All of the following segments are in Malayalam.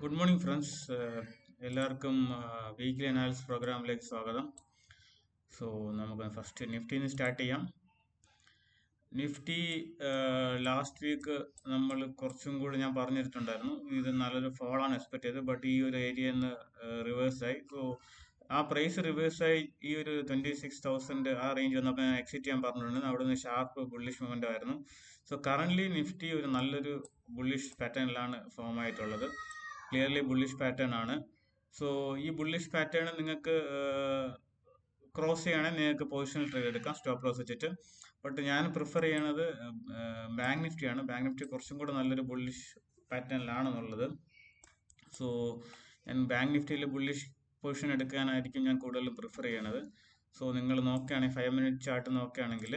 Good morning friends. എല്ലാവർക്കും വീക്ക്ലി അനാലിസിസ് പ്രോഗ്രാമിലേക്ക് സ്വാഗതം. സോ നമുക്ക് ഫസ്റ്റ് നിഫ്റ്റിന്ന് സ്റ്റാർട്ട് ചെയ്യാം. നിഫ്റ്റി ലാസ്റ്റ് വീക്ക് നമ്മൾ കുറച്ചും കൂടി ഞാൻ പറഞ്ഞിട്ടുണ്ടായിരുന്നു, ഇത് നല്ലൊരു ഫോളാണ് എക്സ്പെക്ട് ചെയ്തത്. ബട്ട് ഈ ഒരു ഏരിയയിൽ നിന്ന് റിവേഴ്സായി. സോ ആ പ്രൈസ് റിവേഴ്സായി ഈ ഒരു 26,000 ആ റേഞ്ച് വന്നപ്പോൾ ഞാൻ എക്സിറ്റ് ചെയ്യാൻ പറഞ്ഞിട്ടുണ്ട്. അവിടെ നിന്ന് ഷാർപ്പ് ബുള്ളിഷ് മൂവ്മെന്റ് ആയിരുന്നു. സോ കറന്റ് നിഫ്റ്റി ഒരു നല്ലൊരു ബുള്ളിഷ് പാറ്റേണിലാണ് ഫോം ആയിട്ടുള്ളത്. ക്ലിയർലി ബുള്ളിഷ് പാറ്റേൺ ആണ്. സോ ഈ ബുള്ളിഷ് പാറ്റേൺ നിങ്ങൾക്ക് ക്രോസ് ചെയ്യുകയാണെങ്കിൽ നിങ്ങൾക്ക് പൊസിഷണൽ ട്രേഡ് എടുക്കാം സ്റ്റോപ്പ് ലോസ് വെച്ചിട്ട്. ബട്ട് ഞാൻ പ്രിഫർ ചെയ്യണത് ബാങ്ക് നിഫ്റ്റിയാണ്. ബാങ്ക് നിഫ്റ്റി കുറച്ചും കൂടെ നല്ലൊരു ബുള്ളിഷ് പാറ്റേണിലാണെന്നുള്ളത്. സോ ഞാൻ ബാങ്ക് നിഫ്റ്റിയിൽ ബുള്ളിഷ് പൊസിഷൻ എടുക്കാനായിരിക്കും ഞാൻ കൂടുതലും പ്രിഫർ ചെയ്യണത്. സോ നിങ്ങൾ നോക്കുകയാണെങ്കിൽ 5 മിനിറ്റ് ചാർട്ട് നോക്കുകയാണെങ്കിൽ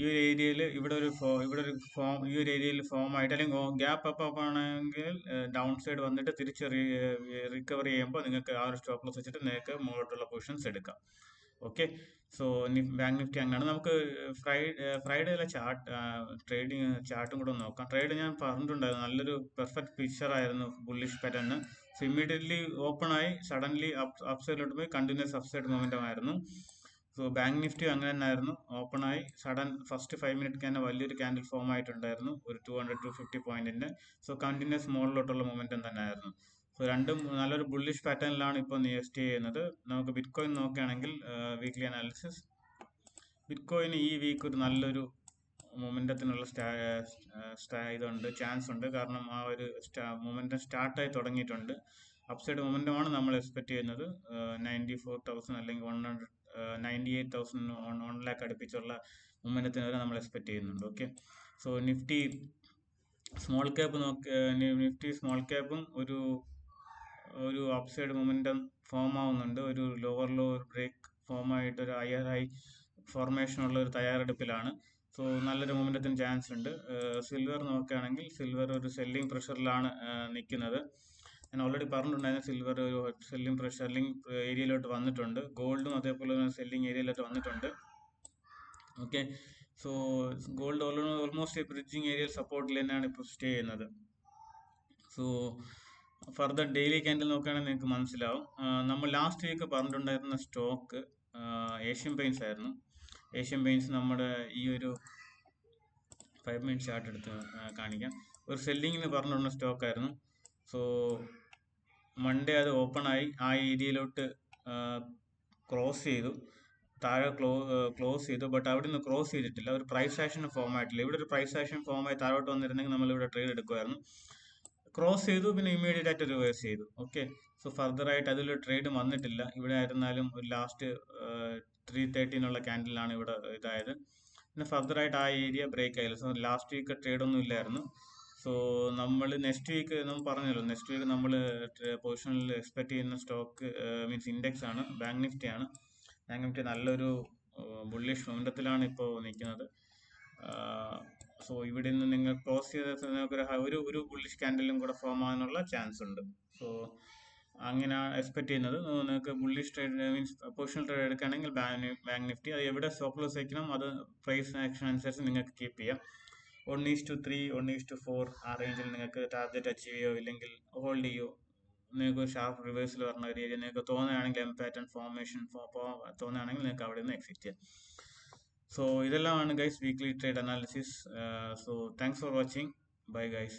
ഈ ഒരു ഏരിയയിൽ ഇവിടെ ഒരു ഫോം ഈ ഒരു ഏരിയയിൽ ഫോം ആയിട്ട് അല്ലെങ്കിൽ ഗ്യാപ്പ് അപ്പ് ആണെങ്കിൽ ഡൗൺ സൈഡ് വന്നിട്ട് തിരിച്ച് റിക്കവർ ചെയ്യുമ്പോൾ നിങ്ങൾക്ക് ആ ഒരു സ്റ്റോപ്പ് ലോസ് വെച്ചിട്ട് നിങ്ങൾക്ക് മുകളിലോട്ടുള്ള പൊസിഷൻസ് എടുക്കാം. ഓക്കെ, സോ ബാങ്ക് നിഫ്റ്റി അങ്ങനെയാണ്. നമുക്ക് ഫ്രൈഡേയിലെ ട്രേഡിങ് ചാർട്ടും കൂടെ നോക്കാം. ട്രേഡ് ഞാൻ പറഞ്ഞിട്ടുണ്ടായിരുന്നു, നല്ലൊരു പെർഫെക്റ്റ് പിക്ചർ ആയിരുന്നു bullish pattern. So immediately open ആയി സഡൻലി അപ്സൈഡിലോട്ട് പോയി കണ്ടിന്യൂസ് അപ്സൈഡ് മൊമെന്റം ആയിരുന്നു. സോ ബാങ്ക് നിഫ്റ്റി അങ്ങനെ തന്നെ ആയിരുന്നു. ഓപ്പൺ ആയി സഡൻ ഫസ്റ്റ് 5 മിനിറ്റ് തന്നെ വലിയൊരു ക്യാൻഡിൽ ഫോം ആയിട്ടുണ്ടായിരുന്നു, ഒരു 200-250 പോയിന്റിന്റെ. സോ കണ്ടിന്യൂസ് മുകളിലോട്ടുള്ള മൊമെന്റം തന്നെ ആയിരുന്നു. സോ രണ്ടും നല്ലൊരു ബുള്ളിഷ് പാറ്റേണിലാണ് ഇപ്പോൾ സ്റ്റേ ചെയ്യുന്നത്. നമുക്ക് ബിറ്റ് കോയിൻ നോക്കുകയാണെങ്കിൽ വീക്ക്ലി അനാലിസിസ്, ബിറ്റ് കോയിൻ ഈ വീക്ക് ഒരു നല്ലൊരു മൊമെന്റത്തിനുള്ള ഇതുണ്ട്, ചാൻസ് ഉണ്ട്. കാരണം ആ ഒരു മൊമെന്റം സ്റ്റാർട്ടായി തുടങ്ങിയിട്ടുണ്ട്. അപ്സൈഡ് മൊമെന്റമാണ് നമ്മൾ എക്സ്പെക്ട് ചെയ്യുന്നത്. 94,000 അല്ലെങ്കിൽ 98,000 1 ലാക്ക് അടുപ്പിച്ചുള്ള മൊമെന്റത്തിന് വരെ നമ്മൾ എക്സ്പെക്ട് ചെയ്യുന്നുണ്ട്. ഓക്കെ, സോ നിഫ്റ്റി സ്മോൾ ക്യാപ്പും ഒരു അപ്സൈഡ് മൊമെന്റം ഫോം ആവുന്നുണ്ട്. ഒരു ലോവർ ബ്രേക്ക് ഫോം ആയിട്ട് ഒരു ഹയർ ഹൈ ഫോർമേഷൻ ഉള്ള ഒരു തയ്യാറെടുപ്പിലാണ്. സോ നല്ലൊരു മൊമെന്റത്തിന് ചാൻസ് ഉണ്ട്. സിൽവർ നോക്കുകയാണെങ്കിൽ സിൽവർ ഒരു സെല്ലിംഗ് പ്രഷറിലാണ് നിൽക്കുന്നത്. ഞാൻ ഓൾറെഡി പറഞ്ഞിട്ടുണ്ടായിരുന്നു, സിൽവർ ഒരു സെല്ലിംഗ് ഏരിയയിലോട്ട് വന്നിട്ടുണ്ട്. ഗോൾഡും അതേപോലെ സെല്ലിംഗ് ഏരിയയിലോട്ട് വന്നിട്ടുണ്ട്. Okay, so gold almost bridging ഏരിയയിൽ സപ്പോർട്ടിൽ തന്നെയാണ് ഇപ്പോൾ സ്റ്റേ ചെയ്യുന്നത്. സോ ഫർദർ ഡെയിലി ക്യാൻഡിൽ നോക്കുകയാണെങ്കിൽ നിങ്ങൾക്ക് മനസ്സിലാവും. നമ്മൾ ലാസ്റ്റ് വീക്ക് പറഞ്ഞിട്ടുണ്ടായിരുന്ന സ്റ്റോക്ക് ഏഷ്യൻ പെയിൻസ് ആയിരുന്നു. ഏഷ്യൻ പെയിൻസ് നമ്മുടെ ഈ ഒരു 5 മിനിറ്റ് ചാർട്ട് എടുത്ത് കാണിക്കാം. ഒരു സെല്ലിങ്ങിന് പറഞ്ഞിട്ടുള്ള സ്റ്റോക്ക് ആയിരുന്നു. സോ മൺഡേ അത് ഓപ്പൺ ആയി ആ ഏരിയയിലോട്ട് ക്രോസ് ചെയ്തു, താഴെ ക്ലോസ് ചെയ്തു. ബട്ട് അവിടെ നിന്ന് ക്രോസ് ചെയ്തിട്ടില്ല, ഒരു പ്രൈസ് ആക്ഷൻ ഫോം ആയിട്ടില്ല. ഇവിടെ ഒരു പ്രൈസ് ആക്ഷൻ ഫോം ആയി താഴോട്ട് വന്നിരുന്നെങ്കിൽ നമ്മൾ ഇവിടെ ട്രേഡ് എടുക്കുമായിരുന്നു. ക്രോസ് ചെയ്തു, പിന്നെ ഇമ്മീഡിയറ്റ് ആയിട്ട് റിവേഴ്സ് ചെയ്തു. ഓക്കെ, സോ ഫർദർ ആയിട്ട് അതിലൊരു ട്രേഡ് വന്നിട്ടില്ല. ഇവിടെ ആയിരുന്നാലും ഒരു ലാസ്റ്റ് 3:30 ക്യാൻഡിലാണ് ഇവിടെ ഇതായത്. പിന്നെ ഫർദർ ആയിട്ട് ആ ഏരിയ ബ്രേക്ക് ആയില്ല. സോ ലാസ്റ്റ് വീക്ക് ട്രേഡ് ഒന്നും ഇല്ലായിരുന്നു. സോ നമ്മൾ നെക്സ്റ്റ് വീക്ക് നമ്മൾ പറഞ്ഞല്ലോ, നെക്സ്റ്റ് വീക്ക് നമ്മൾ പൊസിഷനിൽ എക്സ്പെക്ട് ചെയ്യുന്ന സ്റ്റോക്ക് മീൻസ് ഇൻഡെക്സ് ആണ് ബാങ്ക് നിഫ്റ്റി ആണ്. ബാങ്ക് നിഫ്റ്റി നല്ലൊരു ബുള്ളിഷ് മൊമെന്റത്തിലാണ് ഇപ്പോൾ നിൽക്കുന്നത്. സോ ഇവിടെ നിന്ന് നിങ്ങൾ ക്ലോസ് ചെയ്ത നിങ്ങൾക്ക് ഒരു ബുള്ളിഷ് ക്യാൻഡലും കൂടെ ഫോം ആകാനുള്ള ചാൻസ് ഉണ്ട്. സോ അങ്ങനെയാണ് എക്സ്പെക്ട് ചെയ്യുന്നത്. നിങ്ങൾക്ക് bullish trade means positional trade എടുക്കുകയാണെങ്കിൽ ബാങ്ക് നിഫ്റ്റി അത് എവിടെ സ്റ്റോപ്പ് ലോസ് വയ്ക്കണം, അത് പ്രൈസ് ആക്ഷൻ അനുസരിച്ച് നിങ്ങൾക്ക് കീപ്പ് ചെയ്യാം. 1:3, 1:4 ആ റേഞ്ചിൽ നിങ്ങൾക്ക് ടാർഗറ്റ് അച്ചീവ് ചെയ്യോ ഇല്ലെങ്കിൽ ഹോൾഡ് ചെയ്യോ. നിങ്ങൾക്ക് ഷാർപ്പ് റിവേഴ്സിൽ പറഞ്ഞ ഒരു ഏരിയ നിങ്ങൾക്ക് തോന്നുകയാണെങ്കിൽ എം പാറ്റേൺ ഫോർമേഷൻ തോന്നുകയാണെങ്കിൽ നിങ്ങൾക്ക് അവിടെ നിന്ന് എക്സിറ്റ് ചെയ്യാം. സോ ഇതെല്ലാമാണ് guys weekly trade analysis. So thanks for watching. Bye guys.